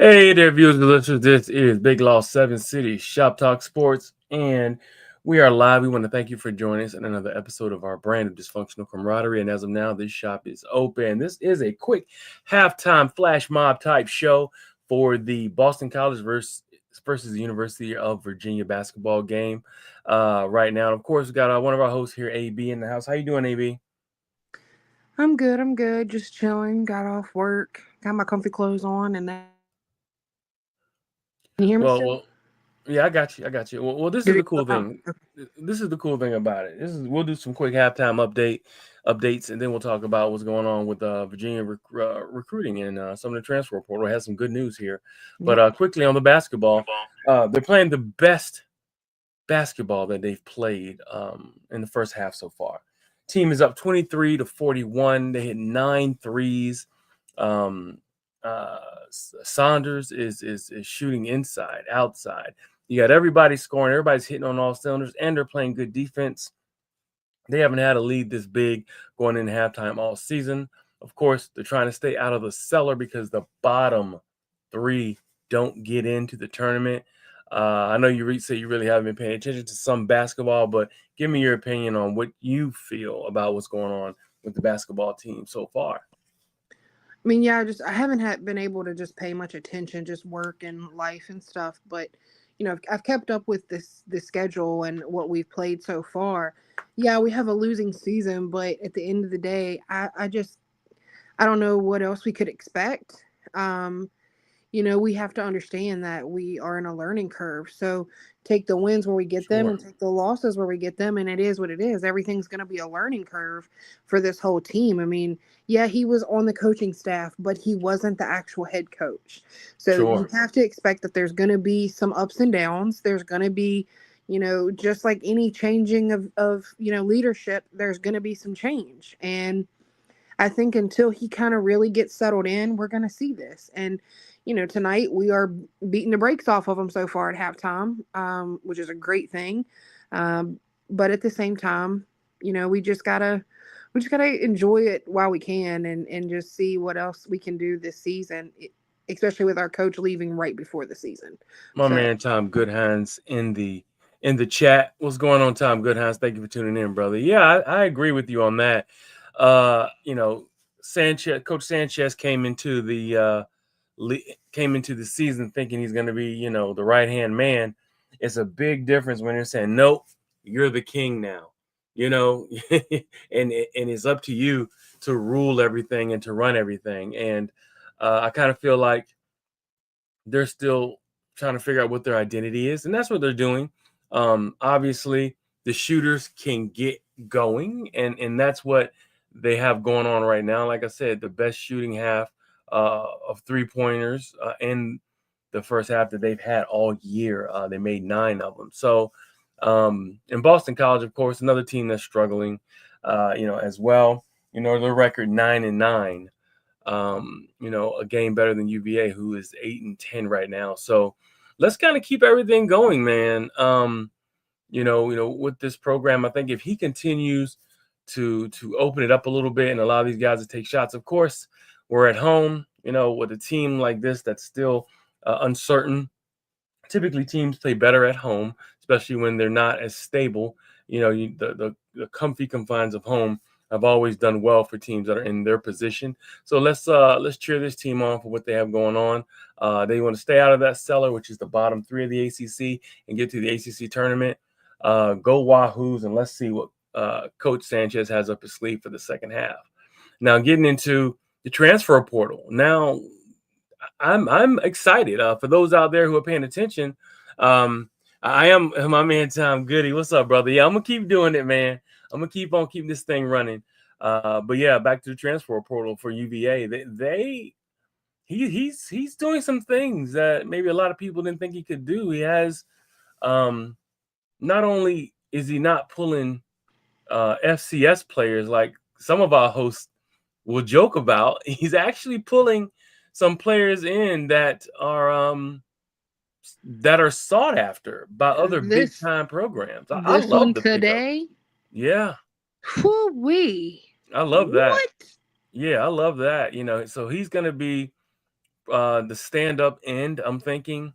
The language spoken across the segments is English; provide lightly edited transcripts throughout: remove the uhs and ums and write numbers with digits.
Hey there, viewers and listeners. This is Big Loss 7 City Shoptalk Sports, and we are live. We want to thank you for joining us in another episode of our brand of dysfunctional camaraderie. And as of now, this shop is open. This is a quick halftime flash mob type show for the Boston College versus the University of Virginia basketball game right now. And of course, we got one of our hosts here, AB, in the house. How you doing, AB? I'm good. I'm good. Just chilling. Got off work. Got my comfy clothes on, and that's it. Can you hear me Well, still? well, Yeah, I got you. I got you. Well, this is Did the it go cool out? thing. This is the cool thing about it. This is we'll do some quick halftime updates, and then we'll talk about what's going on with Virginia recruiting and some of the transfer portal. Has some good news here, but Yep. quickly on the basketball, they're playing the best basketball that they've played in the first half so far. Team is up 23-41. They hit nine threes. Um, uh, Saunders is shooting inside, outside. You got everybody scoring. Everybody's hitting on all cylinders, and they're playing good defense. They haven't had a lead this big going into halftime all season. Of course, they're trying to stay out of the cellar because the bottom three don't get into the tournament. I know you say you really haven't been paying attention to some basketball, but give me your opinion on what you feel about what's going on with the basketball team so far. I mean, yeah. I haven't been able to just pay much attention, just work and life and stuff. But I've kept up with this schedule and what we've played so far. Yeah, we have a losing season, but at the end of the day, I don't know what else we could expect. Um, we have to understand that we are in a learning curve. So take the wins where we get them Sure, and take the losses where we get them. And it is what it is. Everything's going to be a learning curve for this whole team. I mean, yeah, he was on the coaching staff, but he wasn't the actual head coach. So you sure, have to expect that there's going to be some ups and downs. There's going to be, just like any changing of leadership, there's going to be some change. And I think until he kind of really gets settled in, we're going to see this. And, tonight we are beating the brakes off of him so far at halftime, which is a great thing. But at the same time, we just gotta enjoy it while we can, and just see what else we can do this season, especially with our coach leaving right before the season. my So man Tom Goodhans in the chat. What's going on, Tom Goodhans? Thank you for tuning in, brother. Yeah, I agree with you on that. Sanchez, Coach Sanchez came into the season thinking he's going to be, the right hand man. It's a big difference when you're saying, nope, you're the king now, you know, and it's up to you to rule everything and to run everything. And I kind of feel like they're still trying to figure out what their identity is, and that's what they're doing. Obviously, the shooters can get going, and that's what they have going on right now. Like I said, the best shooting half of 3 pointers in the first half that they've had all year. They made nine of them. So, in Boston College, of course, another team that's struggling, as well. Their record 9-9, a game better than UVA, who is 8-10 right now. So let's kind of keep everything going, man. With this program, I think if he continues to open it up a little bit and allow these guys to take shots, of course, we're at home. With a team like this that's still uncertain. Typically, teams play better at home, especially when they're not as stable. The comfy confines of home have always done well for teams that are in their position. So let's cheer this team on for what they have going on. They want to stay out of that cellar, which is the bottom three of the ACC, and get to the ACC tournament. Go Wahoos, and let's see what Coach Sanchez has up his sleeve for the second half. Now, getting into the transfer portal. Now, I'm excited. For those out there who are paying attention, I am my man Tom Goody. What's up, brother? Yeah, I'm gonna keep doing it, man. I'm gonna keep on keeping this thing running. But yeah, back to the transfer portal for UVA. He's doing some things that maybe a lot of people didn't think he could do. He has, not only is he not pulling FCS players like some of our hosts will joke about, he's actually pulling some players in that are sought after by other big this time programs. I this love one the pickup. today, Yeah, whoo wee, I love that. what? Yeah, I love that. So he's going to be the stand up end. I'm thinking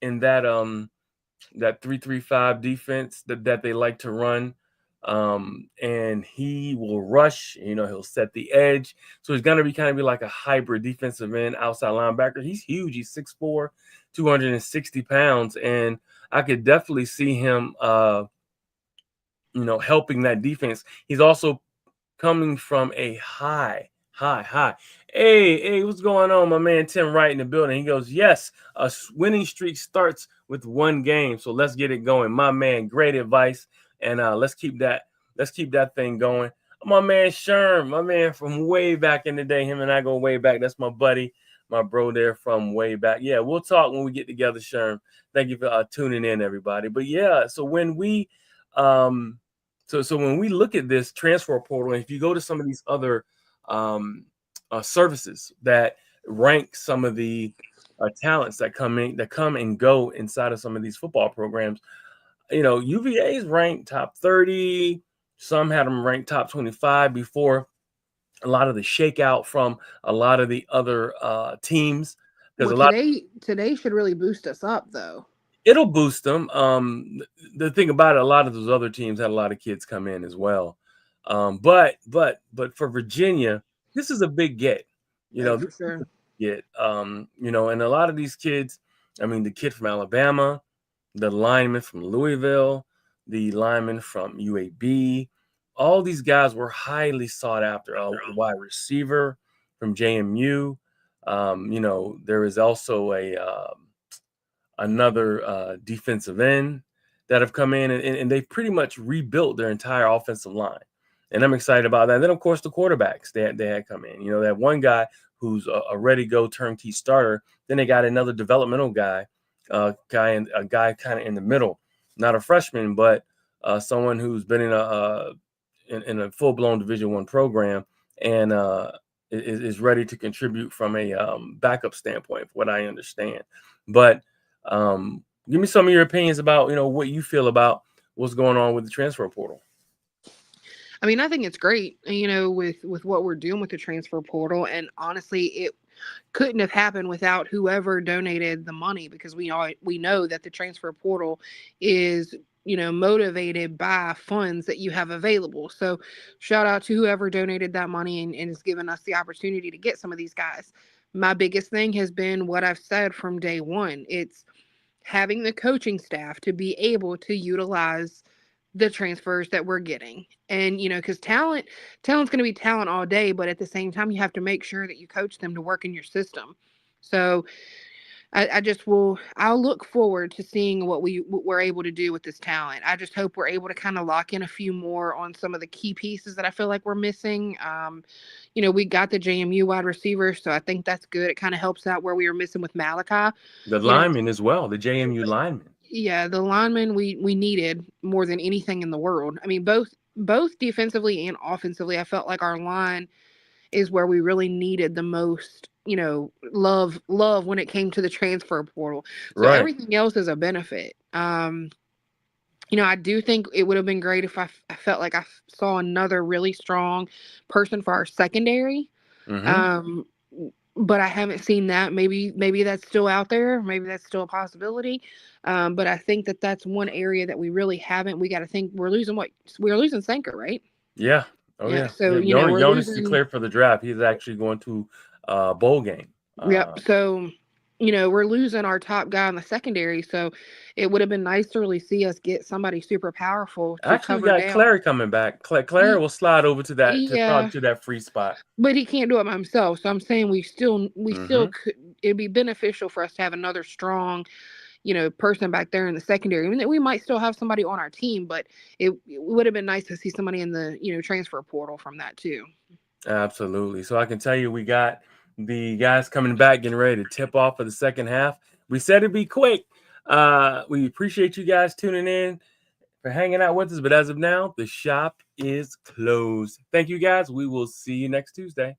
in that 3-3-5 defense that they like to run. And he will rush, he'll set the edge. So he's gonna be kind of be like a hybrid defensive end, outside linebacker. He's huge. He's 6'4", 260 pounds. And I could definitely see him helping that defense. He's also coming from a high. Hey, what's going on? My man Tim Wright in the building. He goes, yes, winning streak starts with one game. So let's get it going. My man, great advice. And let's keep that thing going. My man Sherm, my man from way back in the day. Him and I go way back. That's my buddy, my bro there from way back. Yeah, we'll talk when we get together, Sherm. Thank you for tuning in, everybody. But yeah, so when we um so when we look at this transfer portal, and if you go to some of these other um, services that rank some of the talents that come and go inside of some of these football programs, UVA is ranked top 30. Some had them ranked top 25 before a lot of the shakeout from a lot of the other teams, because Well, a lot. today should really boost us up, though. It'll boost them. The thing about it, a lot of those other teams had a lot of kids come in as well. But for Virginia, this is a big get. Oh, This for is a sure. big get. And a lot of these kids. I mean, the kid from Alabama, the lineman from Louisville, the lineman from UAB. All these guys were highly sought after. A wide receiver from JMU. There is also another defensive end that have come in, and they've pretty much rebuilt their entire offensive line. And I'm excited about that. And then, of course, the quarterbacks they had come in. They have one guy who's a ready-go turnkey starter. Then they got another developmental guy, a guy kind of in the middle, not a freshman, but someone who's been in a full-blown Division I program, and is ready to contribute from a backup standpoint, from what I understand. But give me some of your opinions about what you feel about what's going on with the transfer portal. I mean, I think it's great, with what we're doing with the transfer portal, and honestly, it couldn't have happened without whoever donated the money, because we know that the transfer portal is motivated by funds that you have available. So shout out to whoever donated that money, and has given us the opportunity to get some of these guys. My biggest thing has been what I've said from day one. It's having the coaching staff to be able to utilize the transfers that we're getting. And because talent's going to be talent all day, but at the same time you have to make sure that you coach them to work in your system. So I'll look forward to seeing what we're able to do with this talent. I just hope we're able to kind of lock in a few more on some of the key pieces that I feel like we're missing. We got the JMU wide receiver, so I think that's good. It kind of helps out where we were missing with Malachi. The you know lineman as well, the JMU lineman. yeah, the linemen we needed more than anything in the world. I mean, both defensively and offensively, I felt like our line is where we really needed the most, love when it came to the transfer portal. So Right. everything else is a benefit. I do think it would have been great if I felt like I saw another really strong person for our secondary. Mm-hmm. Um, but I haven't seen that. Maybe that's still out there. Maybe that's still a possibility. But I think that that's one area that we really haven't. We got to think we're losing Sanker, right? Yeah. Oh Yeah. yeah. So Yeah. we're Jonas losing. declared for the draft. He's actually going to bowl game. Yep. So we're losing our top guy in the secondary. So it would have been nice to really see us get somebody super powerful to Actually, we cover got down. Clary coming back. Clary Ye- will slide over to that to Yeah, probably to that free spot. but he can't do it by himself. So I'm saying we still Mm-hmm. could. It'd be beneficial for us to have another strong, person back there in the secondary. I mean, we might still have somebody on our team, but it would have been nice to see somebody in the transfer portal from that too. Absolutely. So I can tell you, we got the guys coming back, getting ready to tip off for the second half. We said it'd be quick. We appreciate you guys tuning in, for hanging out with us. But as of now, the shop is closed. Thank you guys. We will see you next Tuesday.